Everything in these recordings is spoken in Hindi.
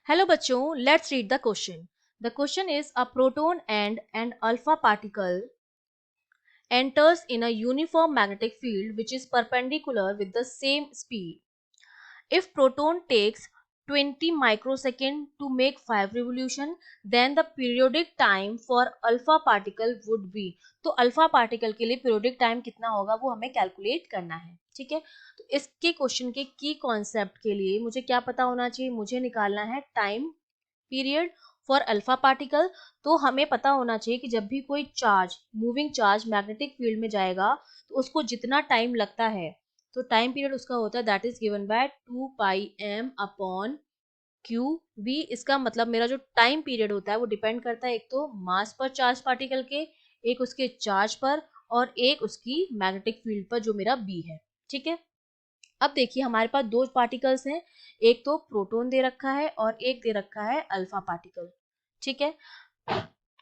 Hello बच्चों, let's read the question. The question is a proton and an alpha particle enters in a uniform magnetic field which is perpendicular with the same speed. If proton takes 20 microsecond to make 5 revolution, then the periodic time for alpha particle would be. तो अल्फा पार्टिकल के लिए पीरियोडिक टाइम कितना होगा वो हमें कैलकुलेट करना है. ठीक है, तो इसके क्वेश्चन के की कॉन्सेप्ट के लिए मुझे क्या पता होना चाहिए, मुझे निकालना है time period for alpha particle. तो हमें पता होना चाहिए कि जब भी कोई charge moving charge magnetic field में जाएगा तो उसको जितना टाइम लगता है, तो टाइम पीरियड उसका होता है that is given by 2 pi m upon q b. इसका मतलब मेरा जो टाइम पीरियड होता है वो डिपेंड करता है एक तो मास पर चार्ज पार्टिकल के, एक उसके चार्ज पर, और एक उसकी मैग्नेटिक फील्ड पर जो मेरा बी है. ठीक है, अब देखिए हमारे पास दो पार्टिकल्स हैं, एक तो प्रोटॉन दे रखा है और एक दे रखा है अल्फा पार्टिकल. ठीक है,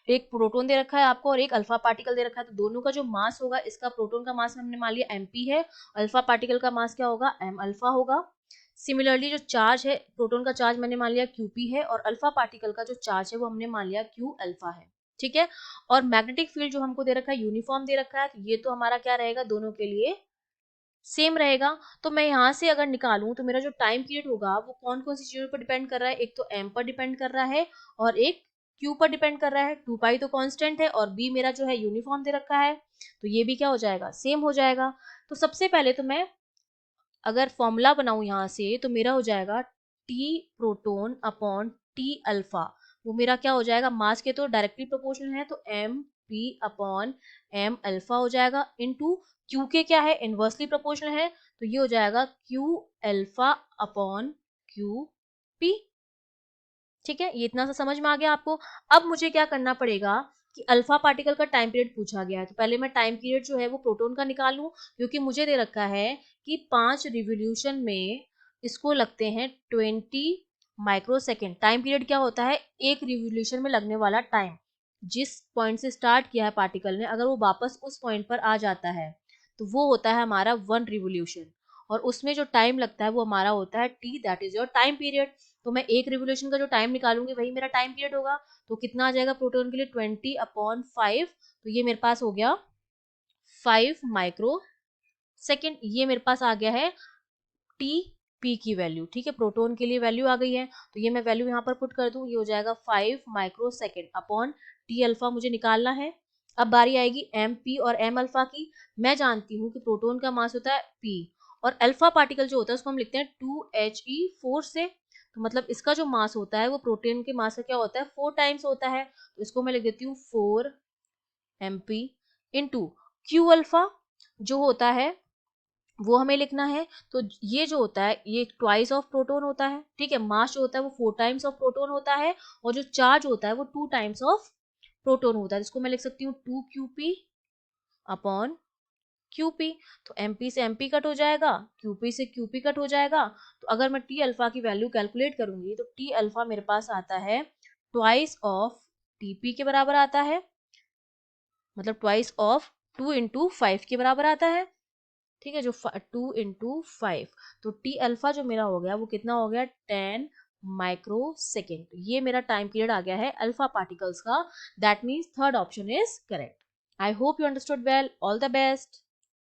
एक प्रोटॉन दे रखा है आपको और एक अल्फा पार्टिकल दे रखा है. तो दोनों का जो मास होगा, इसका प्रोटॉन का मास हमने मान लिया mp है, अल्फा पार्टिकल का मास क्या होगा, m अल्फा होगा. सिमिलरली जो चार्ज है, प्रोटॉन का चार्ज मैंने मान लिया qp है और अल्फा पार्टिकल का जो चार्ज है वो हमने मान लिया q अल्फा है. ठीक है, और मैग्नेटिक फील्ड जो हमको दे रखा है यूनिफॉर्म दे रखा है, तो ये तो हमारा क्या रहेगा, दोनों के लिए सेम रहेगा. तो मैं यहाँ से अगर निकालूं तो मेरा जो टाइम पीरियड होगा वो कौन कौन सी चीजों पर डिपेंड कर रहा है, एक तो m पर डिपेंड कर रहा है और एक q पर डिपेंड कर रहा है. 2 पाई तो कांस्टेंट है और b मेरा जो है यूनिफॉर्म दे रखा है, तो ये भी क्या हो जाएगा, सेम हो जाएगा. तो सबसे पहले तो मैं अगर फॉर्मूला बनाऊं यहाँ से तो मेरा हो जाएगा t proton upon t alpha. वो मेरा क्या हो जाएगा, मास के तो डायरेक्टली प्रोपोर्शनल है, तो m p upon m alpha हो जाएगा इनटू q के क्या है, इनवर्सली प्रोपोर्शनल है, तो ये हो जाएगा q alpha upon q p. ठीक है, ये इतना सा समझ में आ गया आपको. अब मुझे क्या करना पड़ेगा कि अल्फा पार्टिकल का टाइम पीरियड पूछा गया है, तो पहले मैं टाइम पीरियड जो है वो प्रोटॉन का निकालूं, क्योंकि मुझे दे रखा है कि 5 रिवोल्यूशन में इसको लगते हैं 20 माइक्रोसेकेंड. टाइम पीरियड क्या होता है, एक रिवोल्यूशन में लगने वाला टाइम. जिस पॉइंट से स्टार्ट किया है पार्टिकल ने, अगर वो वापस उस पॉइंट पर आ जाता है तो वो होता है हमारा 1 रिवोल्यूशन, और उसमें जो टाइम लगता है वो हमारा होता है t, that is your time period. तो मैं एक रिवोल्यूशन का जो टाइम निकालूंगी वही मेरा टाइम पीरियड होगा. तो कितना आ जाएगा प्रोटॉन के लिए, 20 अपॉन 5, तो ये मेरे पास हो गया 5 माइक्रो सेकेंड. ये मेरे पास आ गया है टी पी की वैल्यू. ठीक है, प्रोटॉन के लिए वैल्यू आ गई है, तो ये मैं वैल्यू यहाँ पर पुट कर दूं, ये हो जाएगा 5 micro second upon T alpha मुझे निकालना है. अब बारी आएगी एम पी और एम अल्फा की. मैं जानती हूँ कि प्रोटॉन का मास होता है पी और अल्फा पार्टिकल जो होता है उसको हम लिखते हैं 2he4 से. तो मतलब इसका जो मास होता है वो प्रोटॉन के मास का क्या होता है, 4 टाइम्स होता है. तो इसको मैं लिख देती हूँ 4 m p into q alpha जो होता है वो हमें लिखना है. तो ये जो होता है ये ट्वाइस ऑफ प्रोटॉन होता है. ठीक है, मास जो होता है वो 4 टाइम्स ऑफ प्रोटॉन होता है और जो चार्ज होता है वो 2 टाइम्स ऑफ प्रोटॉन होता है. इसको मैं लिख सकती हूँ 2qp अपॉन qp. तो mp से mp कट हो जाएगा, qp से qp कट हो जाएगा. तो अगर मैं t अल्फा की वैल्यू कैलकुलेट करूंगी तो t अल्फा मेरे पास आता है ट्वाइस ऑफ tp के बराबर आता है, मतलब ट्वाइस ऑफ 2 इंटू 5 के बराबर आता है. ठीक है, जो 2 इंटू 5, तो टी अल्फा जो मेरा हो गया वो कितना हो गया, 10 माइक्रो सेकेंड. ये मेरा टाइम पीरियड आ गया है अल्फा पार्टिकल्स का. That means third option is correct. I hope you understood well. All the best.